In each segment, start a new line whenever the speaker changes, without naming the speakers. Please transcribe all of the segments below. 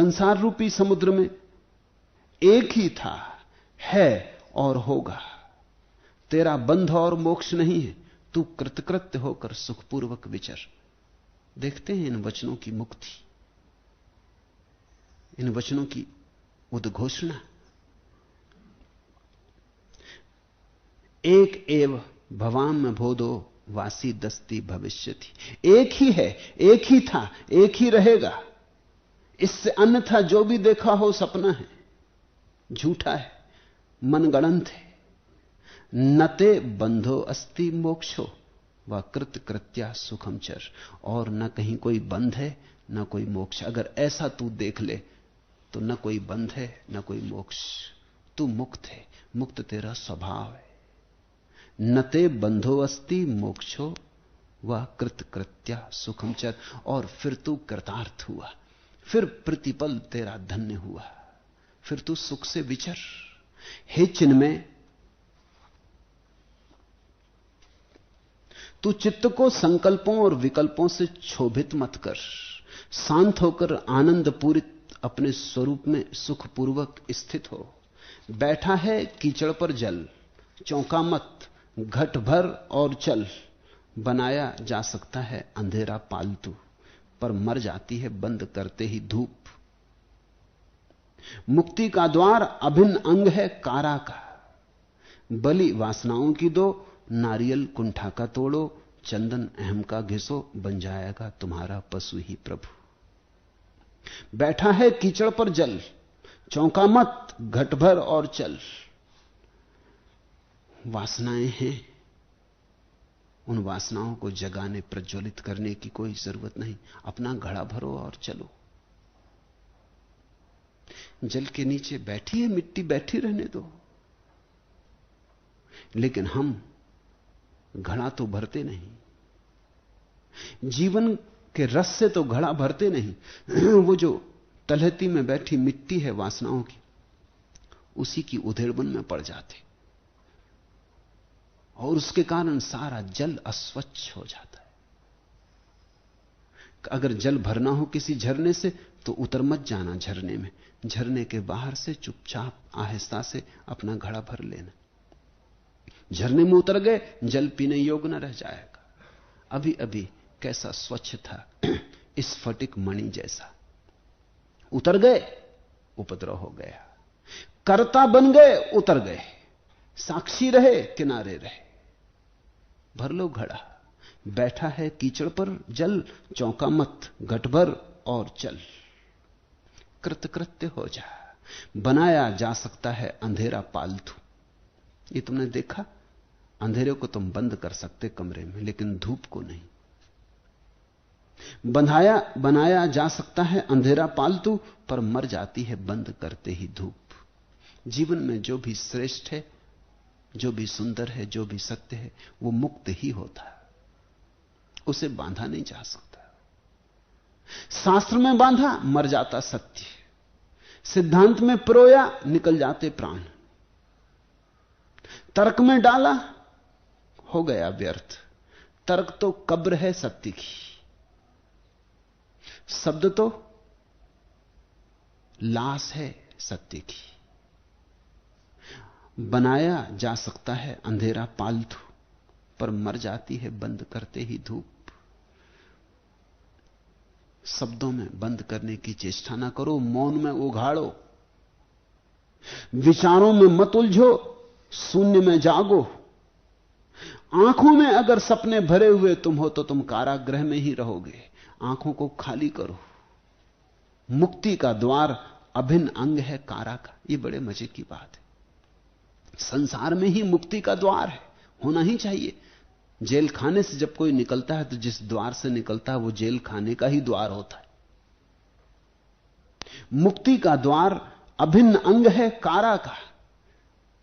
संसार रूपी समुद्र में एक ही था, है और होगा। तेरा बंध और मोक्ष नहीं है, तू कृतकृत्य होकर सुखपूर्वक विचर। देखते हैं इन वचनों की मुक्ति, इन वचनों की उद्घोषणा। एक एव भवाम भोदो वासी दस्ती भविष्यति। एक ही है, एक ही था, एक ही रहेगा। इससे अन्यथा जो भी देखा हो सपना है, झूठा है, मनगढ़ंत है। नते बंधो अस्ति मोक्षो व कृत कृत्या सुखम चर। और न कहीं कोई बंध है न कोई मोक्ष। अगर ऐसा तू देख ले तो न कोई बंध है न कोई मोक्ष, तू मुक्त है, मुक्त तेरा स्वभाव है। नते बंधो अस्ति मोक्षो व कृत कृत्या सुखम चर। और फिर तू कृतार्थ हुआ, फिर प्रतिपल तेरा धन्य हुआ, फिर तू सुख से विचर। हे चिन्मय, तू चित्त को संकल्पों और विकल्पों से क्षोभित मत कर। शांत होकर आनंद पूरित अपने स्वरूप में सुखपूर्वक स्थित हो। बैठा है कीचड़ पर जल, चौंका मत, घट भर और चल। बनाया जा सकता है अंधेरा पालतू, पर मर जाती है बंद करते ही धूप। मुक्ति का द्वार अभिन्न अंग है कारा का। बलि वासनाओं की दो, नारियल कुंठा का तोड़ो, चंदन अहम का घिसो, बन जाएगा तुम्हारा पशु ही प्रभु। बैठा है कीचड़ पर जल, चौंका मत, घट भर और चल। वासनाएं हैं, उन वासनाओं को जगाने प्रज्वलित करने की कोई जरूरत नहीं। अपना घड़ा भरो और चलो। जल के नीचे बैठी है मिट्टी, बैठी रहने दो। लेकिन हम घड़ा तो भरते नहीं, जीवन के रस से तो घड़ा भरते नहीं। वो जो तलहटी में बैठी मिट्टी है वासनाओं की, उसी की उधेड़बन में पड़ जाते, और उसके कारण सारा जल अस्वच्छ हो जाता है। अगर जल भरना हो किसी झरने से तो उतर मत जाना झरने में, झरने के बाहर से चुपचाप आहिस्ता से अपना घड़ा भर लेना। झरने में उतर गए, जल पीने योग्य न रह जाएगा। अभी अभी कैसा स्वच्छ था, स्फटिक मणि जैसा। उतर गए, उपद्रव हो गया। कर्ता बन गए, उतर गए। साक्षी रहे, किनारे रहे। भर लो घड़ा। बैठा है कीचड़ पर जल, चौंका मत, घट भर और चल। कृतकृत्य हो जा। बनाया जा सकता है अंधेरा पालतू। ये तुमने देखा, अंधेरे को तुम बंद कर सकते कमरे में, लेकिन धूप को नहीं। बनाया जा सकता है अंधेरा पालतू, पर मर जाती है बंद करते ही धूप। जीवन में जो भी श्रेष्ठ है, जो भी सुंदर है, जो भी सत्य है, वो मुक्त ही होता है। उसे बांधा नहीं जा सकता। शास्त्र में बांधा, मर जाता सत्य। सिद्धांत में पिरोया, निकल जाते प्राण। तर्क में डाला, हो गया व्यर्थ। तर्क तो कब्र है सत्य की। शब्द तो लाश है सत्य की। बनाया जा सकता है अंधेरा पालतू, पर मर जाती है बंद करते ही धूप। शब्दों में बंद करने की चेष्टा ना करो, मौन में उघाड़ो। विचारों में मत उलझो, शून्य में जागो। आंखों में अगर सपने भरे हुए तुम हो तो तुम कारागृह में ही रहोगे। आंखों को खाली करो। मुक्ति का द्वार अभिन्न अंग है कारा का। यह बड़े मजे की बात है। संसार में ही मुक्ति का द्वार है, होना ही चाहिए। जेल खाने से जब कोई निकलता है तो जिस द्वार से निकलता है वो जेल खाने का ही द्वार होता है। मुक्ति का द्वार अभिन्न अंग है कारा का।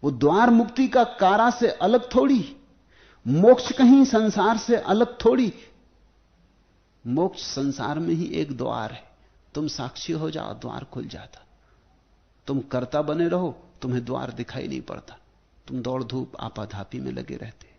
वो द्वार मुक्ति का कारा से अलग थोड़ी। मोक्ष कहीं संसार से अलग थोड़ी। मोक्ष संसार में ही एक द्वार है। तुम साक्षी हो जाओ, द्वार खुल जाता। तुम कर्ता बने रहो, तुम्हें द्वार दिखाई नहीं पड़ता। तुम दौड़ धूप आपाधापी में लगे रहते।